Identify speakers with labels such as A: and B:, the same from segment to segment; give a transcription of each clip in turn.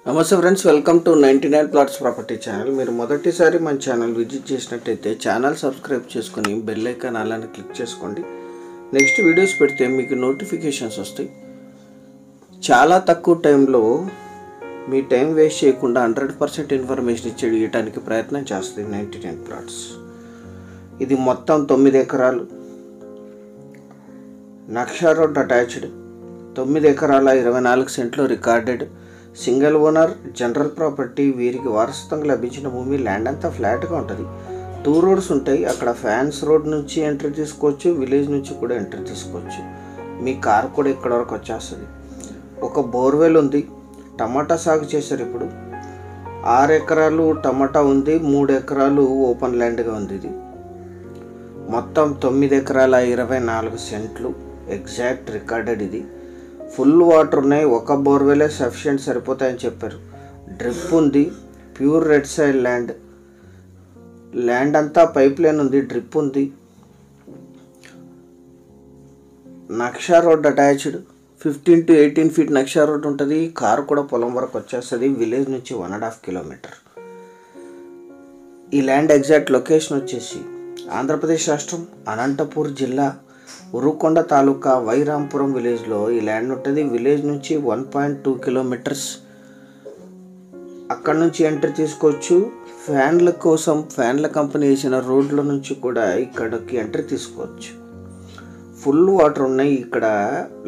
A: నమస్తే friends, welcome to 99 plots property channel. మీరు మొదటిసారి మన ఛానల్ విజిట్ చేసినట్టయితే ఛానల్ సబ్స్క్రైబ్ చేసుకొని బెల్ ఐకాన్ అలానే క్లిక్ చేసుకోండి. నెక్స్ట్ వీడియోస్ పెడితే మీకు నోటిఫికేషన్స్ వస్తాయి. చాలా తక్కువ టైంలో మీ టైం వేస్ట్ చేయకుండా 100% ఇన్ఫర్మేషన్ ఇవ్వడానికి ప్రయత్నం చేస్తుంది 99 ప్లాట్స్. ఇది మొత్తం 9 ఎకరాలు, నక్షా రోడ్ అటాచ్డ్, 9 ఎకరాల 24 సెంట్లు recorded, single owner, general property. వీరికి వారసత్వంగా లభించిన భూమి. ల్యాండ్ అంతా ఫ్లాట్గా ఉంటుంది. 2 రోడ్స్ ఉంటాయి. అక్కడ ఫ్యాన్స్ రోడ్ నుంచి ఎంట్రీ తీసుకోవచ్చు, విలేజ్ నుంచి కూడా ఎంట్రీ తీసుకోవచ్చు. మీ కార్ కూడా ఇక్కడ వరకు వచ్చేస్తుంది. ఒక బోర్వెల్ ఉంది. టమాటా సాగు చేశారు. ఇప్పుడు 6 ఎకరాలు టమాటా ఉంది, 3 ఎకరాలు ఓపెన్ ల్యాండ్గా ఉంది. ఇది మొత్తం 9 ఎకరాల 24 సెంట్లు ఎగ్జాక్ట్ రికార్డెడ్. ఇది ఫుల్ వాటర్ ఉన్నాయి. ఒక బోర్వెలే సఫిషియెంట్ సరిపోతాయని చెప్పారు. డ్రిప్ ఉంది. ప్యూర్ రెడ్ సైడ్ ల్యాండ్ అంతా పైప్ లైన్ ఉంది, డ్రిప్ ఉంది. నక్షా రోడ్ అటాచ్డ్, 15 to 18 feet నక్షా రోడ్ ఉంటుంది. కారు కూడా పొలం వరకు వచ్చేస్తుంది. విలేజ్ నుంచి 1.5 కిలోమీటర్. ఈ ల్యాండ్ ఎగ్జాక్ట్ లొకేషన్ వచ్చేసి ఆంధ్రప్రదేశ్ రాష్ట్రం, అనంతపూర్ జిల్లా, ఉరుకొండ తాలూకా, వైరాంపురం విలేజ్లో ఈ ల్యాండ్ ఉంటుంది. విలేజ్ నుంచి 1.2 కిలోమీటర్స్. అక్కడ నుంచి ఎంట్రీ తీసుకోవచ్చు. ఫ్యాన్ల కోసం ఫ్యాన్ల కంపెనీ వేసిన రోడ్ల నుంచి కూడా ఇక్కడికి ఎంట్రీ తీసుకోవచ్చు. ఫుల్ వాటర్ ఉన్నాయి. ఇక్కడ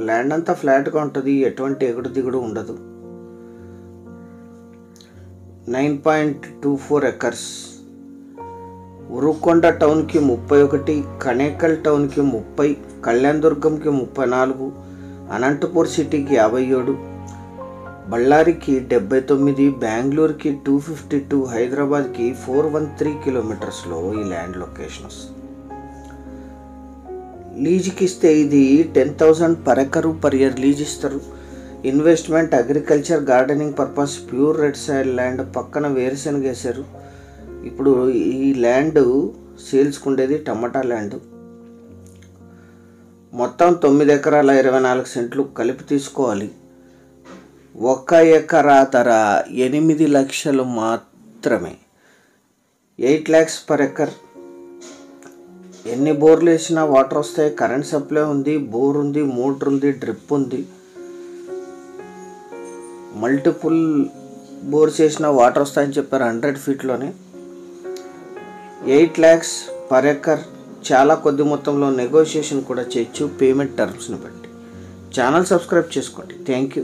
A: ల్యాండ్ అంతా ఫ్లాట్గా ఉంటుంది. ఎటువంటి ఎగుడు దిగుడు ఉండదు. 9.24 acres. ఉరుకొండ టౌన్కి 31, కనేకల్ టౌన్కి 30, కళ్యాణదుర్గంకి 34, అనంతపూర్ సిటీకి 57, బళ్ళారికి 79, బెంగళూరుకి 252, హైదరాబాద్కి 413 కిలోమీటర్స్లో ఈ ల్యాండ్ లొకేషన్ వస్తుంది. లీజుకి ఇస్తే ఇది 10,000 per acre per year lease ఇస్తారు. Investment, agriculture, gardening purpose. Pure red side land. పక్కన వేరుశనగ వేశారు. ఇప్పుడు ఈ ల్యాండ్ సేల్స్కి ఉండేది టమాటా ల్యాండ్. మొత్తం 9 ఎకరాల 24 సెంట్లు కలిపి తీసుకోవాలి. 1 ఎకరా ధర 8 లక్షలు మాత్రమే. 8 lakhs per acre. ఎన్ని బోర్లు వేసినా వాటర్ వస్తాయి. కరెంట్ సప్లై ఉంది, బోర్ ఉంది, మోటార్ ఉంది, డ్రిప్ ఉంది. మల్టిపుల్ బోర్స్ వేసినా వాటర్ వస్తాయని చెప్పారు. 100 feetలోనే 8 lakhs per acre. చాలా కొద్ది మొత్తంలో నెగోషియేషన్ కూడా చేయొచ్చు పేమెంట్ టర్మ్స్ని బట్టి. ఛానల్ సబ్స్క్రైబ్ చేసుకోండి. Thank you.